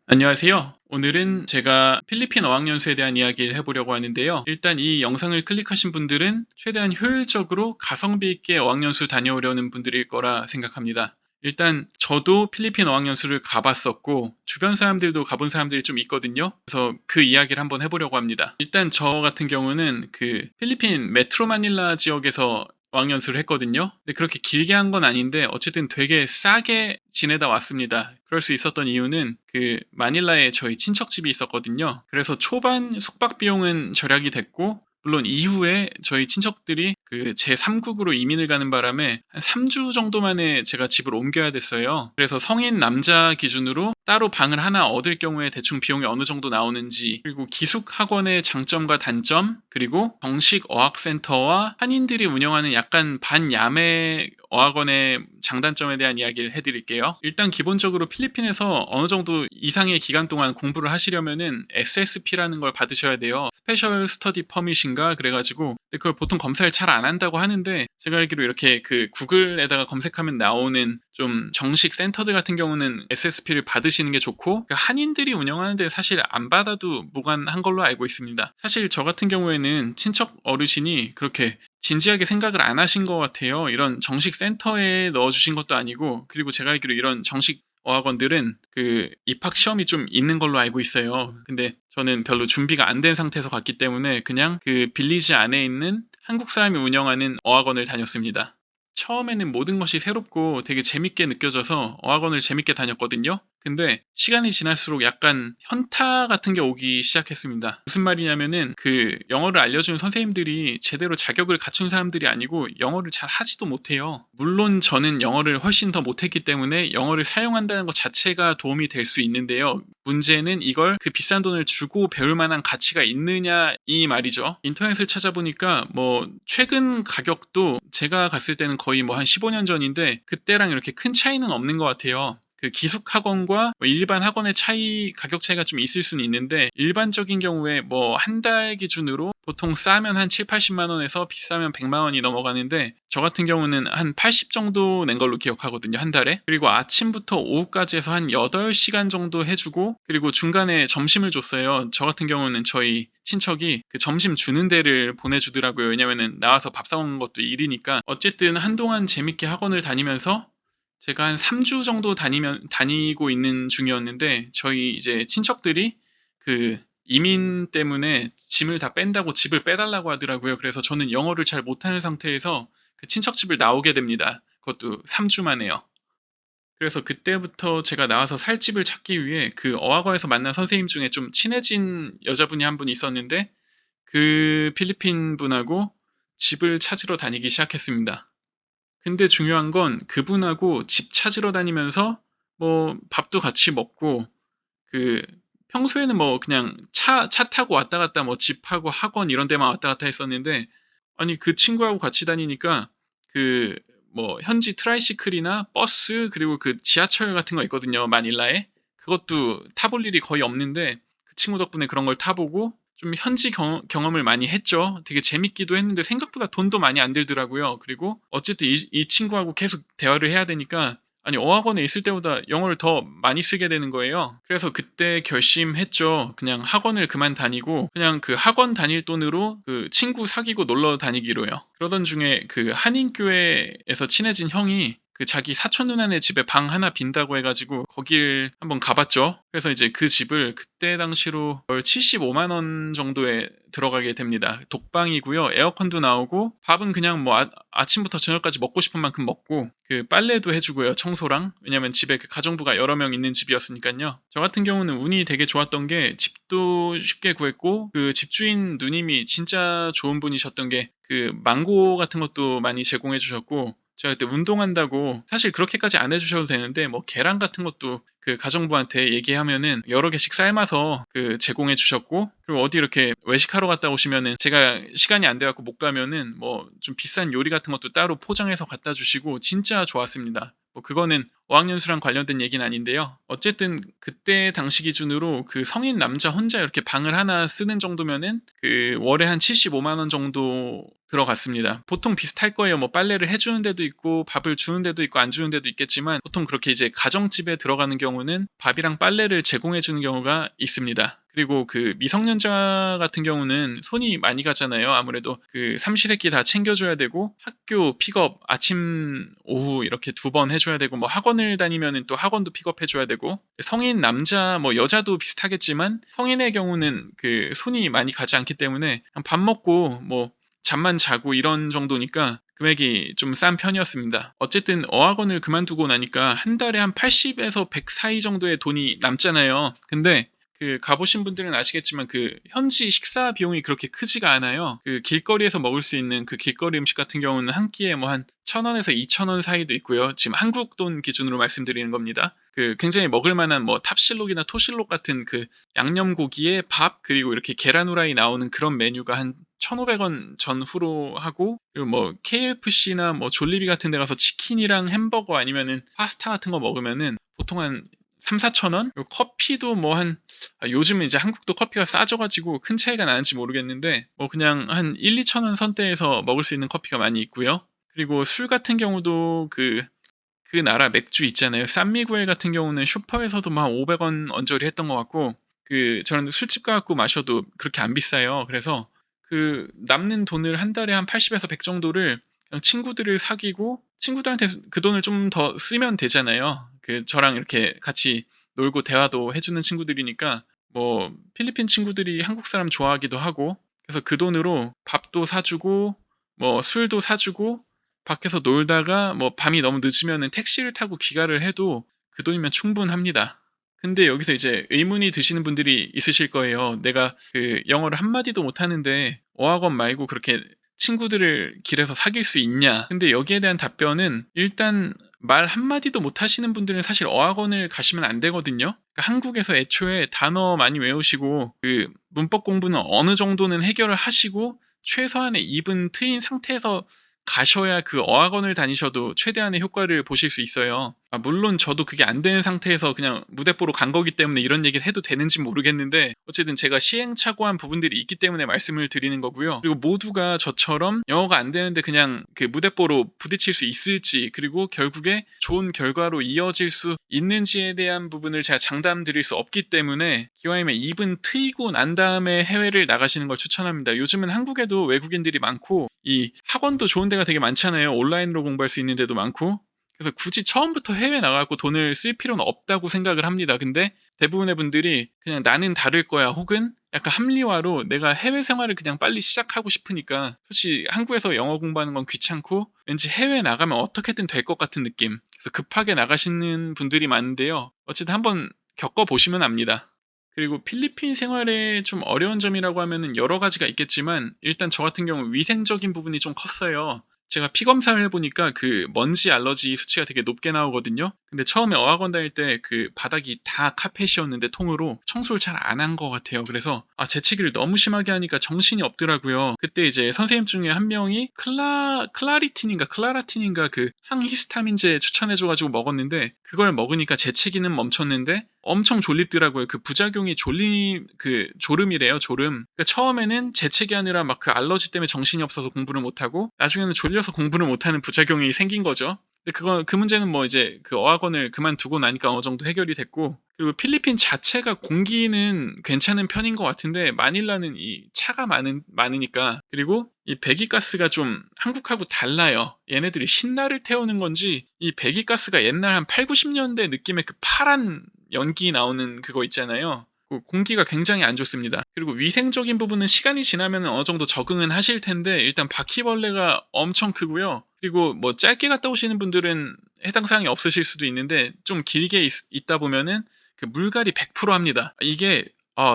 안녕하세요. 오늘은 제가 필리핀 어학연수에 대한 이야기를 해보려고 하는데요. 일단 이 영상을 클릭하신 분들은 최대한 효율적으로 가성비 있게 어학연수 다녀오려는 분들일 거라 생각합니다. 일단 저도 필리핀 어학연수를 가봤었고 주변 사람들도 가본 사람들이 좀 있거든요. 그래서 그 이야기를 한번 해보려고 합니다. 일단 저 같은 경우는 그 필리핀 메트로 마닐라 지역에서 어학연수를 했거든요. 근데 그렇게 길게 한 건 아닌데 어쨌든 되게 싸게 지내다 왔습니다. 그럴 수 있었던 이유는 그 마닐라에 저희 친척집이 있었거든요. 그래서 초반 숙박 비용은 절약이 됐고 물론 이후에 저희 친척들이 그 제3국으로 이민을 가는 바람에 한 3주 정도 만에 제가 집을 옮겨야 됐어요. 그래서 성인 남자 기준으로 따로 방을 하나 얻을 경우에 대충 비용이 어느 정도 나오는지, 그리고 기숙 학원의 장점과 단점, 그리고 정식 어학센터와 한인들이 운영하는 약간 반야매 어학원의 장단점에 대한 이야기를 해드릴게요. 일단 기본적으로 필리핀에서 어느 정도 이상의 기간 동안 공부를 하시려면은 SSP라는 걸 받으셔야 돼요. 스페셜 스터디 퍼밋인가 그래가지고, 근데 그걸 보통 검사를 잘 안 한다고 하는데 제가 알기로 이렇게 그 구글에다가 검색하면 나오는 좀 정식 센터들 같은 경우는 SSP를 받으시는 게 좋고, 그 한인들이 운영하는데 사실 안 받아도 무관한 걸로 알고 있습니다. 사실 저 같은 경우에는 친척 어르신이 그렇게 진지하게 생각을 안 하신 것 같아요. 이런 정식 센터에 넣어주신 것도 아니고, 그리고 제가 알기로 이런 정식 어학원들은 그 입학 시험이 좀 있는 걸로 알고 있어요. 근데 저는 별로 준비가 안 된 상태에서 갔기 때문에 그냥 그 빌리지 안에 있는 한국 사람이 운영하는 어학원을 다녔습니다. 처음에는 모든 것이 새롭고 되게 재밌게 느껴져서 어학원을 재밌게 다녔거든요. 근데 시간이 지날수록 약간 현타 같은 게 오기 시작했습니다. 무슨 말이냐면은 그 영어를 알려주는 선생님들이 제대로 자격을 갖춘 사람들이 아니고 영어를 잘 하지도 못해요. 물론 저는 영어를 훨씬 더 못했기 때문에 영어를 사용한다는 것 자체가 도움이 될 수 있는데요. 문제는 이걸 그 비싼 돈을 주고 배울 만한 가치가 있느냐 이 말이죠. 인터넷을 찾아보니까 뭐 최근 가격도 제가 갔을 때는 거의 뭐 한 15년 전인데 그때랑 이렇게 큰 차이는 없는 것 같아요. 그 기숙 학원과 뭐 일반 학원의 가격 차이가 좀 있을 수는 있는데 일반적인 경우에 뭐 한 달 기준으로 보통 싸면 한 7, 80만 원에서 비싸면 100만 원이 넘어가는데 저 같은 경우는 한 80 정도 낸 걸로 기억하거든요, 한 달에. 그리고 아침부터 오후까지 해서 한 8시간 정도 해주고, 그리고 중간에 점심을 줬어요. 저 같은 경우는 저희 친척이 그 점심 주는 데를 보내주더라고요. 왜냐면은 나와서 밥 사먹는 것도 일이니까. 어쨌든 한동안 재밌게 학원을 다니면서 제가 한 3주 정도 다니고 있는 중이었는데, 저희 이제 친척들이 그 이민 때문에 짐을 다 뺀다고 집을 빼달라고 하더라고요. 그래서 저는 영어를 잘 못하는 상태에서 그 친척집을 나오게 됩니다. 그것도 3주 만에요. 그래서 그때부터 제가 나와서 살 집을 찾기 위해 그 어학원에서 만난 선생님 중에 좀 친해진 여자분이 한 분 있었는데, 그 필리핀 분하고 집을 찾으러 다니기 시작했습니다. 근데 중요한 건 그분하고 집 찾으러 다니면서 뭐 밥도 같이 먹고, 그 평소에는 뭐 그냥 차 타고 왔다 갔다 뭐 집하고 학원 이런 데만 왔다 갔다 했었는데, 아니 그 친구하고 같이 다니니까 그 뭐 현지 트라이시클이나 버스 그리고 그 지하철 같은 거 있거든요, 마닐라에. 그것도 타볼 일이 거의 없는데 그 친구 덕분에 그런 걸 타보고 좀 현지 경험을 많이 했죠. 되게 재밌기도 했는데 생각보다 돈도 많이 안 들더라고요. 그리고 어쨌든 이 친구하고 계속 대화를 해야 되니까, 아니 어학원에 있을 때보다 영어를 더 많이 쓰게 되는 거예요. 그래서 그때 결심했죠. 그냥 학원을 그만 다니고 그냥 그 학원 다닐 돈으로 그 친구 사귀고 놀러 다니기로요. 그러던 중에 그 한인교회에서 친해진 형이 그 자기 사촌 누나네 집에 방 하나 빈다고 해가지고 거길 한번 가봤죠. 그래서 이제 그 집을 그때 당시로 75만 원 정도에 들어가게 됩니다. 독방이고요. 에어컨도 나오고 밥은 그냥 뭐 아침부터 저녁까지 먹고 싶은 만큼 먹고, 그 빨래도 해주고요. 청소랑. 왜냐면 집에 그 가정부가 여러 명 있는 집이었으니까요. 저 같은 경우는 운이 되게 좋았던 게 집도 쉽게 구했고, 그 집주인 누님이 진짜 좋은 분이셨던 게 그 망고 같은 것도 많이 제공해 주셨고, 제가 그때 운동한다고 사실 그렇게까지 안 해주셔도 되는데 뭐 계란 같은 것도 그 가정부한테 얘기하면은 여러 개씩 삶아서 그 제공해 주셨고, 그리고 어디 이렇게 외식하러 갔다 오시면은 제가 시간이 안 돼갖고 못 가면은 뭐 좀 비싼 요리 같은 것도 따로 포장해서 갖다 주시고 진짜 좋았습니다. 뭐 그거는 어학연수랑 관련된 얘기는 아닌데요. 어쨌든 그때 당시 기준으로 그 성인 남자 혼자 이렇게 방을 하나 쓰는 정도면은 그 월에 한 75만 원 정도 들어갔습니다. 보통 비슷할 거예요. 뭐 빨래를 해주는 데도 있고 밥을 주는 데도 있고 안 주는 데도 있겠지만 보통 그렇게 이제 가정집에 들어가는 경우는 밥이랑 빨래를 제공해 주는 경우가 있습니다. 그리고 그 미성년자 같은 경우는 손이 많이 가잖아요. 아무래도 그 삼시세끼 다 챙겨줘야 되고 학교 픽업 아침 오후 이렇게 2번 해줘야 되고 뭐 학원을 다니면은 또 학원도 픽업해줘야 되고 성인 남자 뭐 여자도 비슷하겠지만 성인의 경우는 그 손이 많이 가지 않기 때문에 그냥 밥 먹고 뭐 잠만 자고 이런 정도니까 금액이 좀 싼 편이었습니다. 어쨌든 어학원을 그만두고 나니까 한 달에 한 80에서 100 사이 정도의 돈이 남잖아요. 근데 그 가보신 분들은 아시겠지만 그 현지 식사 비용이 그렇게 크지가 않아요. 그 길거리에서 먹을 수 있는 그 길거리 음식 같은 경우는 한 끼에 뭐 한 1,000원에서 2,000원 사이도 있고요. 지금 한국 돈 기준으로 말씀드리는 겁니다. 그 굉장히 먹을 만한 뭐 탑실록이나 토실록 같은 그 양념고기에 밥 그리고 이렇게 계란 후라이 나오는 그런 메뉴가 한 1,500원 전후로 하고 그리고 뭐 KFC나 뭐 졸리비 같은 데 가서 치킨이랑 햄버거 아니면은 파스타 같은 거 먹으면은 보통 한 3, 4천 원? 그리고 커피도 뭐 요즘은 이제 한국도 커피가 싸져가지고 큰 차이가 나는지 모르겠는데 뭐 그냥 한 1, 2천 원 선대에서 먹을 수 있는 커피가 많이 있고요. 그리고 술 같은 경우도 그 나라 맥주 있잖아요. 산미구엘 같은 경우는 슈퍼에서도 막 500원 언저리 했던 것 같고 저는 술집 가갖고 마셔도 그렇게 안 비싸요. 그래서 그 남는 돈을 한 달에 한 80에서 100 정도를 그냥 친구들을 사귀고 친구들한테 그 돈을 좀 더 쓰면 되잖아요. 그 저랑 이렇게 같이 놀고 대화도 해주는 친구들이니까 뭐 필리핀 친구들이 한국 사람 좋아하기도 하고 그래서 그 돈으로 밥도 사주고 뭐 술도 사주고 밖에서 놀다가 뭐 밤이 너무 늦으면은 택시를 타고 귀가를 해도 그 돈이면 충분합니다. 근데 여기서 이제 의문이 드시는 분들이 있으실 거예요. 내가 그 영어를 한마디도 못하는데 어학원 말고 그렇게 친구들을 길에서 사귈 수 있냐? 근데 여기에 대한 답변은 일단 말 한마디도 못하시는 분들은 사실 어학원을 가시면 안 되거든요. 그러니까 한국에서 애초에 단어 많이 외우시고 그 문법 공부는 어느 정도는 해결을 하시고 최소한의 입은 트인 상태에서 가셔야 그 어학원을 다니셔도 최대한의 효과를 보실 수 있어요. 물론 저도 그게 안 되는 상태에서 그냥 무대뽀로 간 거기 때문에 이런 얘기를 해도 되는지 모르겠는데 어쨌든 제가 시행착오한 부분들이 있기 때문에 말씀을 드리는 거고요. 그리고 모두가 저처럼 영어가 안 되는데 그냥 그 무대뽀로 부딪힐 수 있을지 그리고 결국에 좋은 결과로 이어질 수 있는지에 대한 부분을 제가 장담 드릴 수 없기 때문에 기왕이면 입은 트이고 난 다음에 해외를 나가시는 걸 추천합니다. 요즘은 한국에도 외국인들이 많고 이 학원도 좋은 데가 되게 많잖아요. 온라인으로 공부할 수 있는 데도 많고 그래서 굳이 처음부터 해외 나가고 돈을 쓸 필요는 없다고 생각을 합니다. 근데 대부분의 분들이 그냥 나는 다를 거야 혹은 약간 합리화로 내가 해외 생활을 그냥 빨리 시작하고 싶으니까 솔직히 한국에서 영어 공부하는 건 귀찮고 왠지 해외 나가면 어떻게든 될 것 같은 느낌. 그래서 급하게 나가시는 분들이 많은데요. 어쨌든 한번 겪어보시면 압니다. 그리고 필리핀 생활에 좀 어려운 점이라고 하면은 여러 가지가 있겠지만 일단 저 같은 경우 위생적인 부분이 좀 컸어요. 제가 피 검사를 해보니까 그 먼지 알러지 수치가 되게 높게 나오거든요. 근데 처음에 어학원 다닐 때 그 바닥이 다 카펫이었는데 통으로 청소를 잘 안 한 것 같아요. 그래서 재채기를 너무 심하게 하니까 정신이 없더라고요. 그때 이제 선생님 중에 한 명이 클라리틴인가 클라라틴인가 그 항히스타민제 추천해줘가지고 먹었는데 그걸 먹으니까 재채기는 멈췄는데 엄청 졸립더라고요. 그 부작용이 졸음이래요, 졸음. 그러니까 처음에는 재채기 하느라 막 그 알러지 때문에 정신이 없어서 공부를 못하고 나중에는 졸려서 공부를 못하는 부작용이 생긴 거죠. 근데 그 문제는 뭐 이제 그 어학원을 그만두고 나니까 어느 정도 해결이 됐고 그리고 필리핀 자체가 공기는 괜찮은 편인 것 같은데 마닐라는 이 차가 많으니까 그리고 이 배기가스가 좀 한국하고 달라요. 얘네들이 신나를 태우는 건지 이 배기가스가 옛날 한 8, 90년대 느낌의 그 파란 연기 나오는 그거 있잖아요. 공기가 굉장히 안 좋습니다. 그리고 위생적인 부분은 시간이 지나면 어느 정도 적응은 하실 텐데 일단 바퀴벌레가 엄청 크고요. 그리고 뭐 짧게 갔다 오시는 분들은 해당 사항이 없으실 수도 있는데 좀 길게 있다 보면은 그 물갈이 100% 합니다. 이게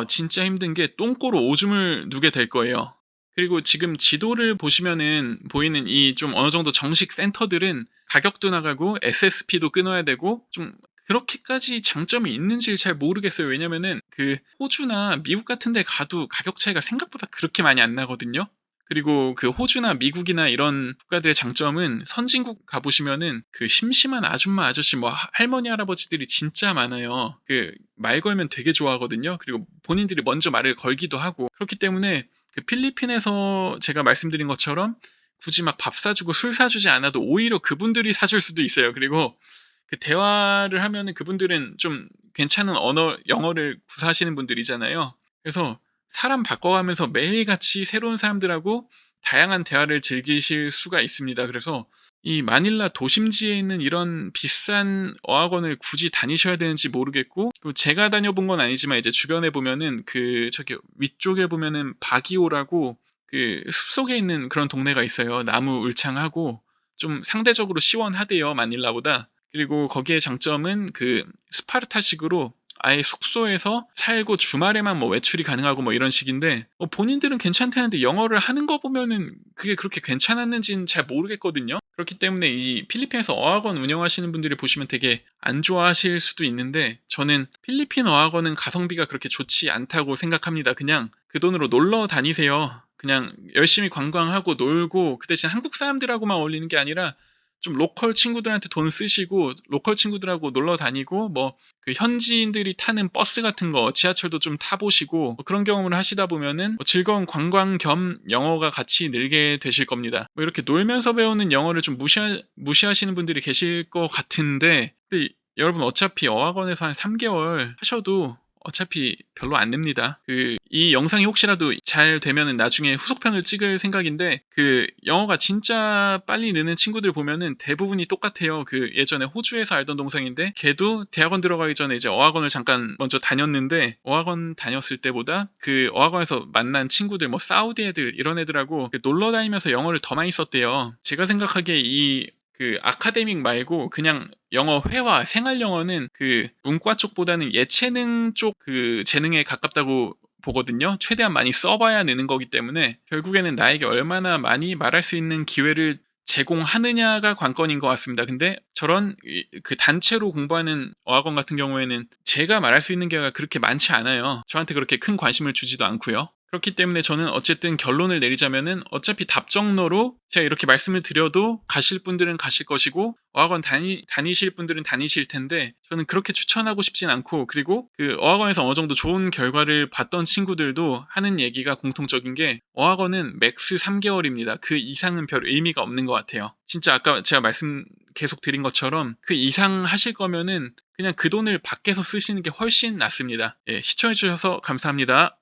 진짜 힘든 게 똥꼬로 오줌을 누게 될 거예요. 그리고 지금 지도를 보시면은 보이는 이 좀 어느 정도 정식 센터들은 가격도 나가고 SSP도 끊어야 되고 좀 그렇게까지 장점이 있는지 잘 모르겠어요. 왜냐면은 그 호주나 미국 같은 데 가도 가격 차이가 생각보다 그렇게 많이 안 나거든요. 그리고 그 호주나 미국이나 이런 국가들의 장점은 선진국 가보시면은 그 심심한 아줌마 아저씨 뭐 할머니 할아버지들이 진짜 많아요. 그 말 걸면 되게 좋아하거든요. 그리고 본인들이 먼저 말을 걸기도 하고 그렇기 때문에 그 필리핀에서 제가 말씀드린 것처럼 굳이 막 밥 사주고 술 사주지 않아도 오히려 그분들이 사줄 수도 있어요. 그리고 그 대화를 하면은 그분들은 좀 괜찮은 언어, 영어를 구사하시는 분들이잖아요. 그래서 사람 바꿔가면서 매일같이 새로운 사람들하고 다양한 대화를 즐기실 수가 있습니다. 그래서 이 마닐라 도심지에 있는 이런 비싼 어학원을 굳이 다니셔야 되는지 모르겠고, 또 제가 다녀본 건 아니지만 이제 주변에 보면은 그 저기 위쪽에 보면은 바기오라고 그 숲속에 있는 그런 동네가 있어요. 나무 울창하고 좀 상대적으로 시원하대요, 마닐라보다. 그리고 거기에 장점은 그 스파르타식으로 아예 숙소에서 살고 주말에만 뭐 외출이 가능하고 뭐 이런 식인데 본인들은 괜찮다는데 영어를 하는 거 보면은 그게 그렇게 괜찮았는지는 잘 모르겠거든요. 그렇기 때문에 이 필리핀에서 어학원 운영하시는 분들이 보시면 되게 안 좋아하실 수도 있는데 저는 필리핀 어학원은 가성비가 그렇게 좋지 않다고 생각합니다. 그냥 그 돈으로 놀러 다니세요. 그냥 열심히 관광하고 놀고 그 대신 한국 사람들하고만 어울리는 게 아니라 좀 로컬 친구들한테 돈 쓰시고 로컬 친구들하고 놀러 다니고 뭐 그 현지인들이 타는 버스 같은 거 지하철도 좀 타보시고 뭐 그런 경험을 하시다 보면은 뭐 즐거운 관광 겸 영어가 같이 늘게 되실 겁니다. 뭐 이렇게 놀면서 배우는 영어를 좀 무시하시는 분들이 계실 것 같은데 근데 여러분 어차피 어학원에서 한 3개월 하셔도 어차피 별로 안 냅니다. 이 영상이 혹시라도 잘 되면은 나중에 후속편을 찍을 생각인데 그 영어가 진짜 빨리 느는 친구들 보면은 대부분이 똑같아요. 그 예전에 호주에서 알던 동생인데 걔도 대학원 들어가기 전에 이제 어학원을 잠깐 먼저 다녔는데 어학원 다녔을 때보다 그 어학원에서 만난 친구들 뭐 사우디 애들 이런 애들하고 놀러 다니면서 영어를 더 많이 썼대요. 제가 생각하기에 그 아카데믹 말고 그냥 영어 회화, 생활 영어는 그 문과 쪽보다는 예체능 쪽 그 재능에 가깝다고 보거든요. 최대한 많이 써봐야 느는 거기 때문에 결국에는 나에게 얼마나 많이 말할 수 있는 기회를 제공하느냐가 관건인 것 같습니다. 근데 저런 그 단체로 공부하는 어학원 같은 경우에는 제가 말할 수 있는 기회가 그렇게 많지 않아요. 저한테 그렇게 큰 관심을 주지도 않고요. 그렇기 때문에 저는 어쨌든 결론을 내리자면은 어차피 답정너로 제가 이렇게 말씀을 드려도 가실 분들은 가실 것이고 어학원 다니실 분들은 다니실 텐데 저는 그렇게 추천하고 싶진 않고 그리고 그 어학원에서 어느 정도 좋은 결과를 봤던 친구들도 하는 얘기가 공통적인 게 어학원은 맥스 3개월입니다. 그 이상은 별 의미가 없는 것 같아요. 진짜 아까 제가 말씀 계속 드린 것처럼 그 이상 하실 거면은 그냥 그 돈을 밖에서 쓰시는 게 훨씬 낫습니다. 예, 시청해주셔서 감사합니다.